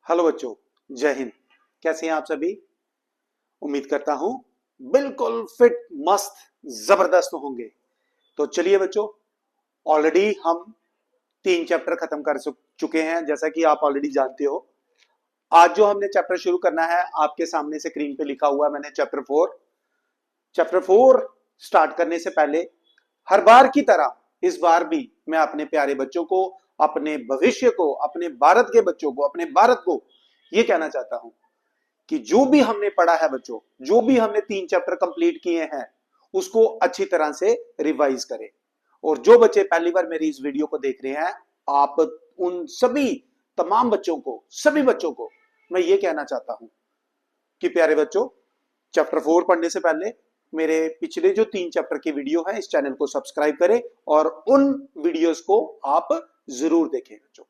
Hello बच्चों, जय हिंद। कैसे हैं आप सभी? उम्मीद करता हूं बिल्कुल फिट, मस्त, जबरदस्त होंगे। तो चलिए बच्चों, ऑलरेडी हम 3 चैप्टर खत्म कर चुके हैं, जैसा कि आप ऑलरेडी जानते हो। आज जो हमने चैप्टर शुरू करना है, आपके सामने स्क्रीन पे लिखा हुआ है मैंने चैप्टर 4 स्टार्ट करने से पहले हर बार की तरह इस बार भी मैं अपने प्यारे बच्चों को, अपने भविष्य को, अपने भारत के बच्चों को, अपने भारत को यह कहना चाहता हूं कि जो भी हमने पढ़ा है बच्चों, जो भी हमने 3 चैप्टर कंप्लीट किए हैं, उसको अच्छी तरह से रिवाइज करें। और जो बच्चे पहली बार मेरी इस वीडियो को देख रहे हैं, आप उन तमाम बच्चों को, सभी बच्चों को मैं ये कहना चाहता हूं कि प्यारे बच्चों, चैप्टर 4 पढ़ने से पहले मेरे पिछले जो 3 चैप्टर की वीडियो है, इस चैनल को सब्सक्राइब करें और उन वीडियोस को आप जरूर देखें बच्चों।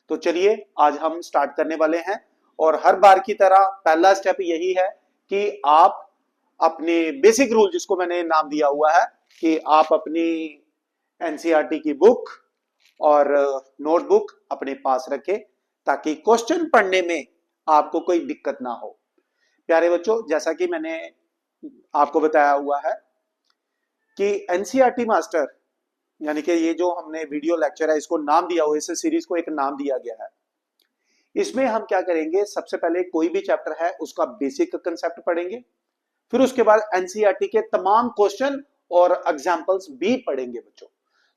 तो चलिए आज हम स्टार्ट करने वाले हैं। और हर बार की तरह पहला स्टेप यही है कि आप अपने बेसिक रूल, जिसको मैंने नाम दिया हुआ है, कि आप अपनी एनसीईआरटी की बुक और नोटबुक अपने पास रखें ताकि क्वेश्चन पढ़ने में आपको कोई दिक्कत ना हो। प्यारे बच्चों, जैसा कि मैंने आपको बताया हुआ है कि एनसीईआरटी मास्टर, यानी कि ये जो हमने वीडियो लेक्चर है, इसको नाम दिया हुआ, इस सीरीज को एक नाम दिया गया है। इसमें हम क्या करेंगे, सबसे पहले कोई भी चैप्टर है उसका बेसिक कंसेप्ट पढ़ेंगे, फिर उसके बाद एनसीईआरटी के तमाम क्वेश्चन और एग्जांपल्स भी पढ़ेंगे बच्चों।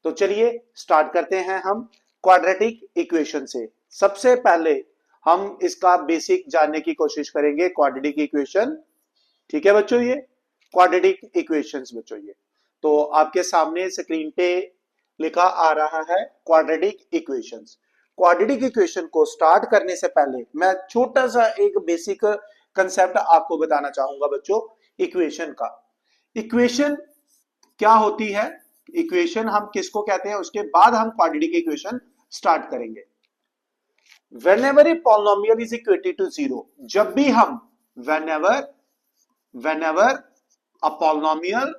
तो चलिए स्टार्ट करते हैं हम क्वाड्रेटिक इक्वेशन से। सबसे पहले हम इसका बेसिक जानने की कोशिश करेंगे, क्वाड्रेटिक इक्वेशन। ठीक है बच्चों, ये क्वाड्रेटिक इक्वेशंस बच्चों। ये तो आपके सामने स्क्रीन पे लिखा आ रहा है क्वाड्रेटिक इक्वेशंस। क्वाड्रेटिक इक्वेशन को स्टार्ट करने से पहले मैं छोटा सा एक बेसिक कंसेप्ट आपको बताना चाहूंगा बच्चों, इक्वेशन का। इक्वेशन क्या होती है, इक्वेशन हम किसको कहते हैं, उसके बाद हम क्वाड्रेटिक इक्वेशन स्टार्ट करेंगे। whenever a polynomial is equated to 0, जब भी हम whenever a polynomial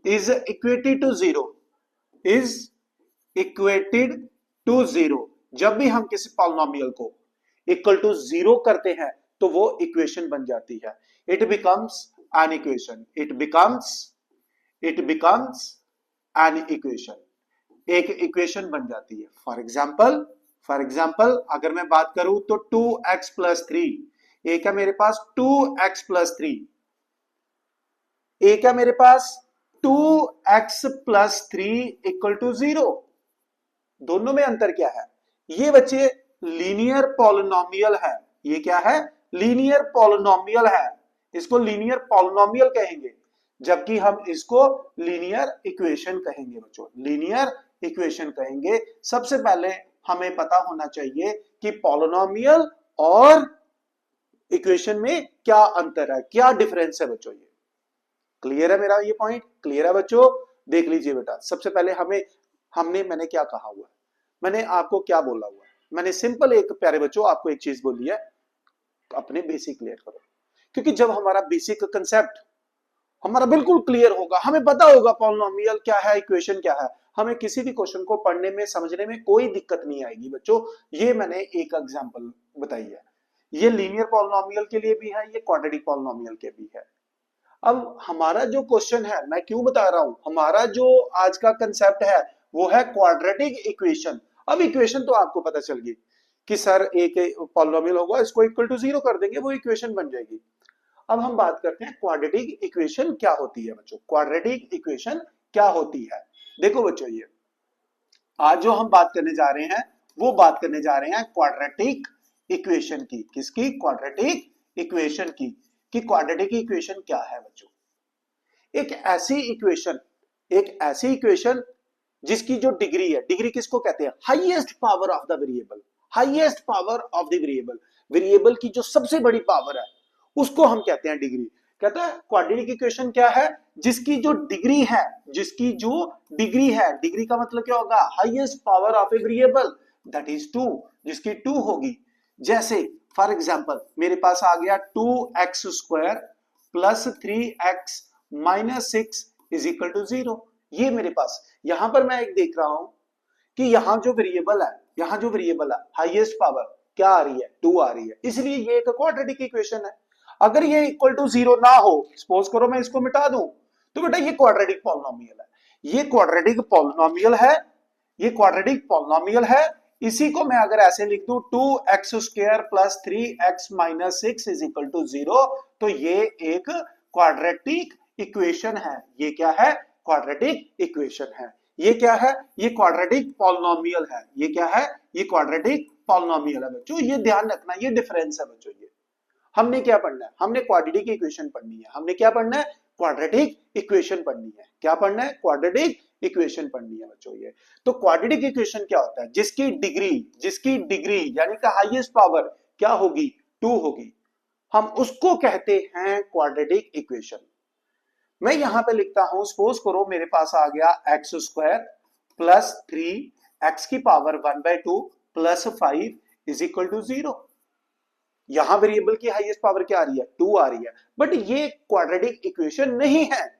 is equated to 0, जब भी हम किसी पॉलिनोमियल को इक्वल टू 0 करते हैं तो वो इक्वेशन बन जाती है। It becomes an equation, it becomes an equation, एक इक्वेशन बन जाती है। फॉर एग्जाम्पल अगर मैं बात करूं तो 2x + 3, एक है मेरे पास 2x + 3, एक है मेरे पास 2x + 3 = 0। दोनों में अंतर क्या है? ये बच्चे लीनियर पॉलिनोमियल है। ये क्या है? लीनियर पॉलिनोमियल है। इसको लीनियर पॉलिनोमियल कहेंगे, जबकि हम इसको लीनियर इक्वेशन कहेंगे बच्चों, लीनियर इक्वेशन कहेंगे। सबसे पहले हमें पता होना चाहिए कि पॉलिनोमियल और इक्वेशन में क्या अंतर है, क्या डिफरेंस है बच्चों। ये क्लियर है मेरा ये पॉइंट? क्लियर है बच्चों? देख लीजिए बेटा, सबसे पहले मैंने क्या कहा हुआ है, मैंने आपको क्या बोला हुआ है। मैंने सिंपल एक प्यारे बच्चों आपको एक चीज बोली है, अपने बेसिक क्लियर करो। क्योंकि जब हमारा बेसिक कंसेप्ट हमारा बिल्कुल क्लियर होगा, हमें पता होगा पॉलिनोमियल क्या है, इक्वेशन क्या है, हमें किसी भी क्वेश्चन को पढ़ने में, समझने में कोई दिक्कत नहीं आएगी बच्चों। ये मैंने एक एग्जांपल बताई है। ये लीनियर पॉलिनोमियल के लिए भी है, ये क्वाड्रेटिक पॉलिनोमियल के भी है। अब हमारा जो क्वेश्चन है, मैं क्यों बता रहा हूं, हमारा जो आज का कंसेप्ट है वो है क्वाड्रेटिक इक्वेशन। अब इक्वेशन तो आपको पता चल गई कि सर एक पॉलिनोमियल होगा, इसको इक्वल टू 0 कर देंगे, वो इक्वेशन बन जाएगी। अब हम बात करते हैं क्वाड्रेटिक इक्वेशन क्या होती है बच्चों। क्वाड्रेटिक इक्वेशन क्या होती है? देखो बच्चों, ये आज जो हम बात करने जा रहे हैं वो बात करने जा रहे हैं क्वाड्रेटिक इक्वेशन की। किसकी? क्वाड्रेटिक इक्वेशन की। कि क्वाड्रेटिक इक्वेशन क्या है बच्चों? एक ऐसी इक्वेशन जिसकी जो डिग्री है, डिग्री किसको कहते हैं? Highest power of the variable, highest power of the variable, variable की जो सबसे बड़ी पावर है उसको हम कहते हैं डिग्री। कहता है क्वाड्रेटिक इक्वेशन क्या है? जिसकी जो डिग्री है, डिग्री का मतलब क्या होगा? Highest power of a variable, that is 2, जिसकी 2 होगी। जैसे फॉर एग्जाम्पल मेरे पास आ गया 2x² + 3x - 6 = 0। ये मेरे पास, यहां पर मैं एक देख रहा हूं कि यहां जो वेरिएबल है हाईएस्ट पावर क्या आ रही है, 2 आ रही है, इसलिए ये एक क्वाड्रेटिक इक्वेशन है। अगर ये इक्वल टू 0 ना हो, सपोज करो मैं इसको मिटा दूं, तो बेटा ये क्वाड्रेटिक पॉलिनोमियल है, ये क्वाड्रेटिक पॉलिनोमियल है, ये क्वाड्रेटिक पॉलिनोमियल है। इसी को मैं अगर ऐसे लिख दूं 2x² plus 3x minus 6 is equal to 0, तो ये एक क्वाड्रेटिक इक्वेशन है। ये क्या है? क्वाड्रेटिक इक्वेशन है। ये क्या है? ये क्वाड्रेटिक पॉलिनोमियल है। ये क्या है? ये क्वाड्रेटिक पॉलिनोमियल है बच्चों। ये ध्यान रखना, ये डिफरेंस है बच्चों। ये हमने क्या पढ़ना है? हमने क्वाड्रेटिक इक्वेशन पढ़नी है। हमने क्या पढ़ना है? क्वाड्रेटिक इक्वेशन पढ़नी है। क्या पढ़ना है? क्वाड्रेटिक इक्वेशन पढ़नी है बच्चों। ये तो क्वाड्रेटिक इक्वेशन क्या होता है? जिसकी डिग्री यानी कि हाईएस्ट पावर क्या होगी? 2 होगी, हम उसको कहते हैं क्वाड्रेटिक इक्वेशन। मैं यहां पे लिखता हूं, सपोज करो मेरे पास आ गया x² प्लस 3x की power 1/2 plus 5 is equal to 0। यहां वेरिएबल की हाईएस्ट पावर क्या आ रही है? 2 आ रही है। बट ये क्वाड्रेटिक इक्वेशन नहीं है।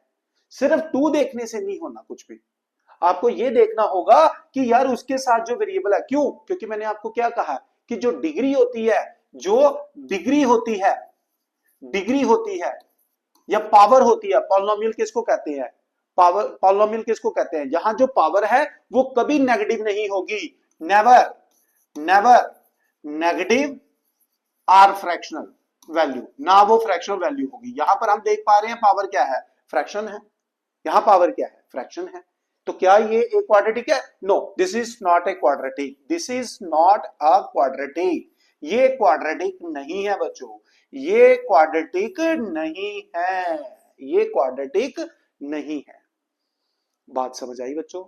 सिर्फ 2 देखने से नहीं होना कुछ भी, आपको ये देखना होगा कि यार उसके साथ जो वेरिएबल है, क्यों? क्योंकि मैंने आपको क्या कहा कि जो डिग्री होती है या पावर होती है, पॉलिनोमियल किसको कहते हैं? पॉलिनोमियल किसको कहते हैं? जहां जो पावर है वो कभी नेगेटिव नहीं होगी। Never negative or fractional value, ना वो फ्रैक्शनल वैल्यू होगी। यहां पर हम देख पा रहे हैं पावर क्या है? फ्रैक्शन है। यहां पावर क्या है? फ्रैक्शन है। तो क्या ये एक क्वाड्रेटिक है? No, this is not a quadratic. This is not a quadratic. ये क्वाड्रेटिक नहीं है बच्चों, ये क्वाड्रेटिक नहीं है, ये क्वाड्रेटिक नहीं है। बात समझ आई बच्चों?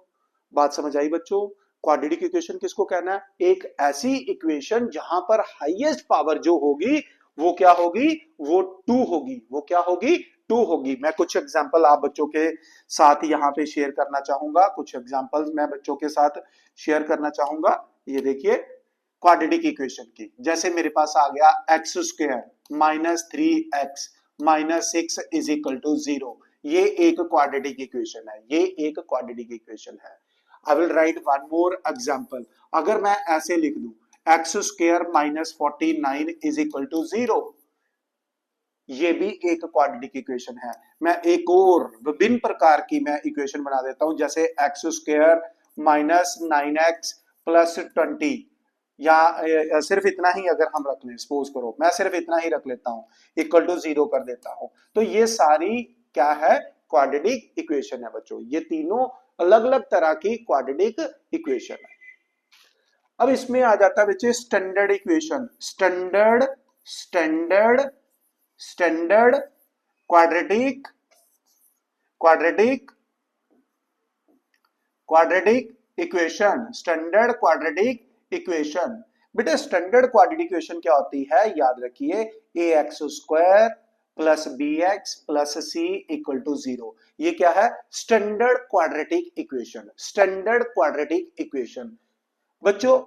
बात समझ आई बच्चों? क्वाड्रेटिक इक्वेशन किसको कहना है? एक ऐसी इक्वेशन जहां पर हाईएस्ट पावर जो होगी वो क्या होगी? वो 2 होगी। वो क्या होगी? 2 होगी। मैं कुछ एग्जांपल आप बच्चों के साथ यहाँ पे शेयर करना चाहूंगा। कुछ एग्जांपल्स मैं बच्चों के साथ शेयर करना चाहूंगा। ये देखिए क्वाड्रेटिक इक्वेशन की, जैसे मेरे पास आ गया x² minus 3x minus 6 is equal to 0। ये एक क्वाड्रेटिक इक्वेशन है। ये एक क्वाड्रेटिक इक्वेशन है। I will write one more example. अगर मैं ऐसे लिख दूं x² minus 49 is equal to 0, ये भी एक क्वाड्रेटिक इक्वेशन है। मैं एक और विभिन्न प्रकार की मैं इक्वेशन बना देता हूं, जैसे x² माइनस 9x प्लस 20, या सिर्फ इतना ही अगर हम रख लें, सपोज करो मैं सिर्फ इतना ही रख लेता हूं, इक्वल टू 0 कर देता हूं, तो ये सारी क्या है? क्वाड्रेटिक इक्वेशन है बच्चों। ये तीनों अलग अलग तरह की क्वाड्रेटिक इक्वेशन है। अब इसमें आ जाता है बच्चे standard equation. Standard quadratic equation. Standard quadratic equation. बेटा स्टैंडर्ड क्वाड्रेटिक इक्वेशन क्या होती है? याद रखिए ax² plus bx plus c equal to 0। ये क्या है? Standard quadratic equation. Standard quadratic equation बच्चों,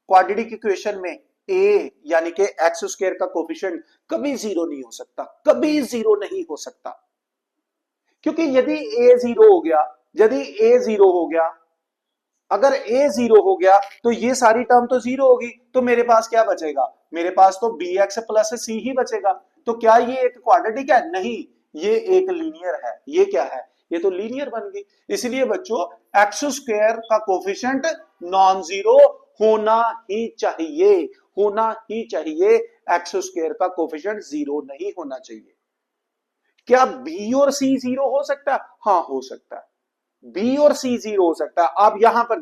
क्वाड्रेटिक इक्वेशन में a यानी कि x² का कोफिशिएंट कभी 0 नहीं हो सकता, कभी 0 नहीं हो सकता। क्योंकि यदि a 0 हो गया, अगर a 0 हो गया तो ये सारी टर्म तो 0 होगी, तो मेरे पास क्या बचेगा? मेरे पास तो bx प्लस c ही बचेगा। तो क्या ये एक क्वाड्रेटिक है? नहीं, ये एक लीनियर है। ये क्या है? ये तो लीनियर बन गई। इसलिए बच्चों x² का कोफिशिएंट नॉन जीरो होना ही चाहिए, x² का कोफिशिएंट 0 नहीं होना चाहिए। क्या b और c 0 हो सकता है? हाँ हो सकता है, b और c 0 हो सकता है। आप यहां पर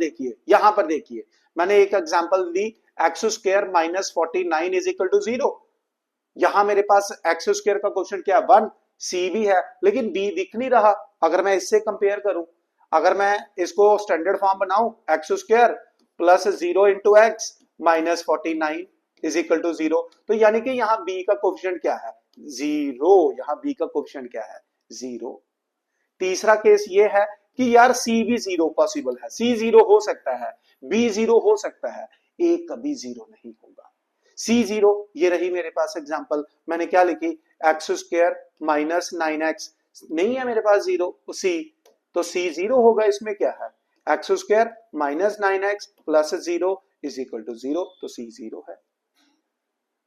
देखिए, मैंने एक एग्जांपल दी, x² minus 49 is equal to 0। यहां मेरे पास x² का क्वेश्चन क्या है? 1, c भी है, लेकिन b दिख नहीं रहा। अगर मैं इससे कंपेयर करूं, अगर मैं इसको स्टैंडर्ड फॉर्म बनाऊं, x² plus 0 into x minus 49 is equal to 0, तो यानी कि यहां b का कोफिशिएंट क्या है? 0। यहां b का कोफिशिएंट क्या है? 0। तीसरा केस ये है कि यार c भी 0 पॉसिबल है, c 0 हो सकता है, b 0 हो सकता है, a कभी 0 नहीं होगा। c 0, ये रही मेरे पास एग्जांपल। मैंने क्या लिखी? x² माइनस 9x, नहीं है मेरे पास 0, c, तो c 0 होगा। इसमें क्या है? X square minus 9x plus 0 is equal to 0, तो सी 0 है।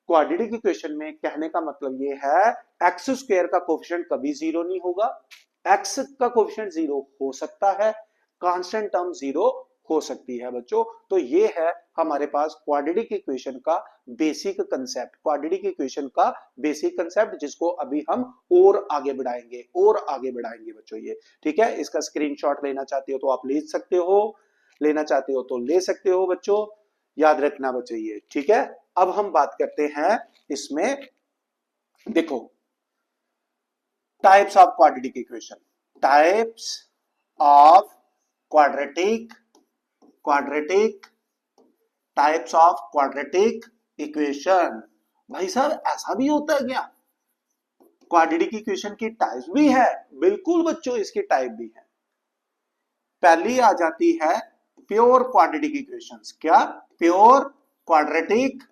क्वाड्रेटिक इक्वेशन में कहने का मतलब ये है एक्स स्क्वायर का कोफिशिएंट कभी 0 नहीं होगा, एक्स का कोफिशिएंट 0 हो सकता है, कांस्टेंट टर्म 0 हो सकती है बच्चों। तो ये है हमारे पास क्वाड्रेटिक इक्वेशन का बेसिक कंसेप्ट, क्वाड्रेटिक इक्वेशन का बेसिक कंसेप्ट, जिसको अभी हम और आगे बढ़ाएंगे बच्चों ये, ठीक है। इसका स्क्रीनशॉट लेना चाहते हो तो आप ले सकते हो, लेना चाहते हो तो ले सकते हो बच्चों, याद रखना बच्चों ये, ठीक है। अब हम बात करते हैं इसमें, देखो types of quadratic equation, types of quadratic types of quadratic equation. भाई साहब ऐसा भी होता है क्या, क्वाड्रेटिक इक्वेशन की टाइप्स भी है? बिल्कुल बच्चों, इसकी टाइप भी है। पहली आ जाती है प्योर क्वाड्रेटिक इक्वेशंस। क्या? Pure quadratic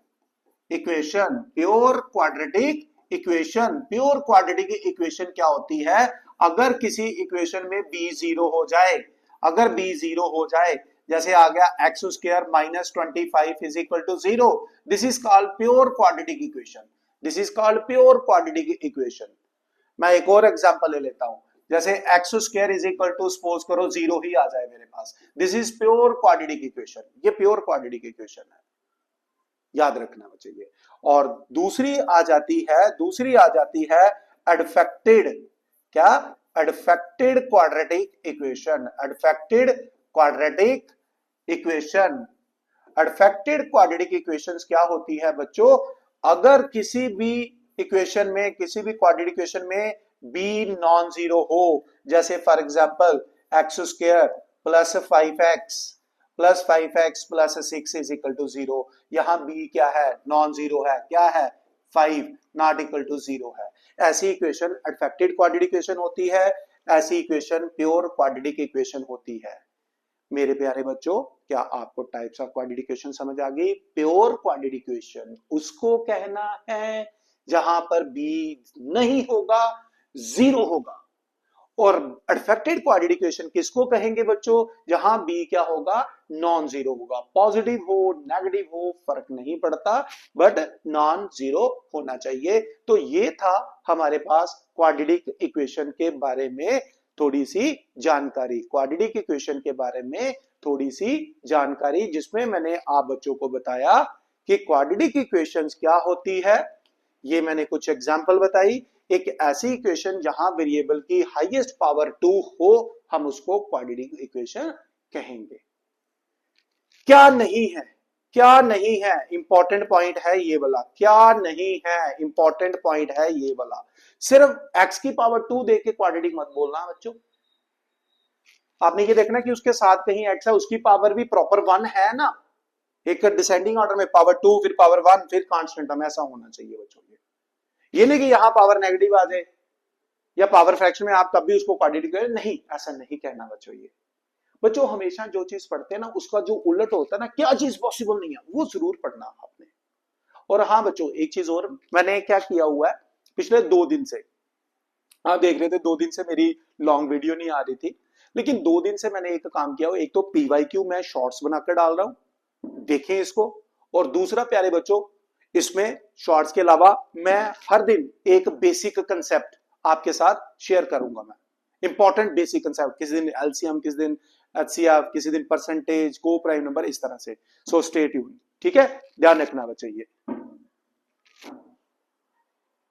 equation. Pure quadratic equation क्या होती है? अगर किसी इक्वेशन में b 0 हो जाए, अगर b 0 हो जाए, जैसे आ गया x square minus 25 is equal to 0, this is called pure quadratic equation, this is called pure quadratic equation. मैं एक और एग्जांपल ले लेता हूं, जैसे x square is equal to suppose करो 0 ही आ जाए मेरे पास, this is pure quadratic equation, ये प्योर क्वाड्रेटिक इक्वेशन है, याद रखना चाहिए। और दूसरी आ जाती है एडफेक्टेड, क्या? Adfected quadratic equation, adfected quadratic equation. Adfected quadratic equations क्या होती है बच्चों? अगर किसी भी इक्वेशन में, किसी भी क्वाड्रेटिक इक्वेशन में b नॉन जीरो हो, जैसे for example x square plus 5x plus 6 is equal to 0, यहां b क्या है? नॉन जीरो है, क्या है? 5 नॉट इक्वल टू 0 है। ऐसी इक्वेशन एडफेक्टेड क्वाड्रेटिक इक्वेशन होती है, ऐसी इक्वेशन प्योर क्वाड्रेटिक इक्वेशन होती है। मेरे प्यारे बच्चों, क्या आपको टाइप्स ऑफ क्वाड्रेटिक इक्वेशन समझ आ गई? प्योर क्वाड्रेटिक इक्वेशन उसको कहना है जहां पर b नहीं होगा, 0 होगा। और एडफेक्टेड क्वाड्रेटिक इक्वेशन किसको कहेंगे बच्चों? जहां b क्या होगा? नॉन जीरो होगा। पॉजिटिव हो नेगेटिव हो फर्क नहीं पड़ता, बट नॉन जीरो होना चाहिए। तो ये था हमारे पास क्वाड्रेटिक इक्वेशन के बारे में थोड़ी सी जानकारी, क्वाड्रेटिक इक्वेशन के बारे में थोड़ी सी जानकारी, जिसमें मैंने आप बच्चों को बताया कि क्वाड्रेटिक इक्वेशंस क्या होती है। ये मैंने कुछ एग्जांपल बताई। एक ऐसी इक्वेशन जहां वेरिएबल की हाईएस्ट पावर 2 हो, हम उसको क्वाड्रेटिक इक्वेशन कहेंगे। क्या नहीं है, क्या नहीं है, इंपॉर्टेंट पॉइंट है ये वाला, क्या नहीं है, इंपॉर्टेंट पॉइंट है ये वाला। सिर्फ x की पावर 2 देके क्वाड्रेटिक मत बोलना बच्चों, आपने ये देखना कि उसके साथ कहीं x है, उसकी पावर भी प्रॉपर 1 है ना, एक डिसेंडिंग ऑर्डर में पावर 2 फिर पावर 1 फिर कांस्टेंट, हम ऐसा होना चाहिए बच्चों। ये नहीं कि यहां पावर नेगेटिव आ जाए या पावर फ्रैक्शन में आप कभी उसको क्वाड्रेटिक नहीं, ऐसा नहीं कहना बच्चों। ये बच्चों हमेशा जो चीज पढ़ते हैं ना उसका जो उलट होता है ना, क्या चीज पॉसिबल नहीं है, वो जरूर पढ़ना आपने। और हाँ बच्चों एक चीज और, मैंने क्या किया हुआ है पिछले 2 दिन से, आप देख रहे थे 2 दिन से मेरी लॉन्ग वीडियो नहीं आ रही थी, लेकिन 2 दिन से मैंने एक काम किया हुआ, एक तो PYQ मैं शॉर्ट्स बनाकर डाल रहा हूं, देखें इसको। और दूसरा प्यारे बच्चों, इसमें शॉर्ट्स के अलावा मैं हर दिन एक बेसिक कंसेप्ट आपके साथ शेयर करूंगा। मैं इंपॉर्टेंट बेसिक कंसेप्ट, किसी दिन एलसीएम, किसी दिन एचसीएफ, किसी दिन परसेंटेज, को प्राइम नंबर, इस तरह से। सो स्टे ट्यून्ड, ठीक है, ध्यान रखना बच्चे ये।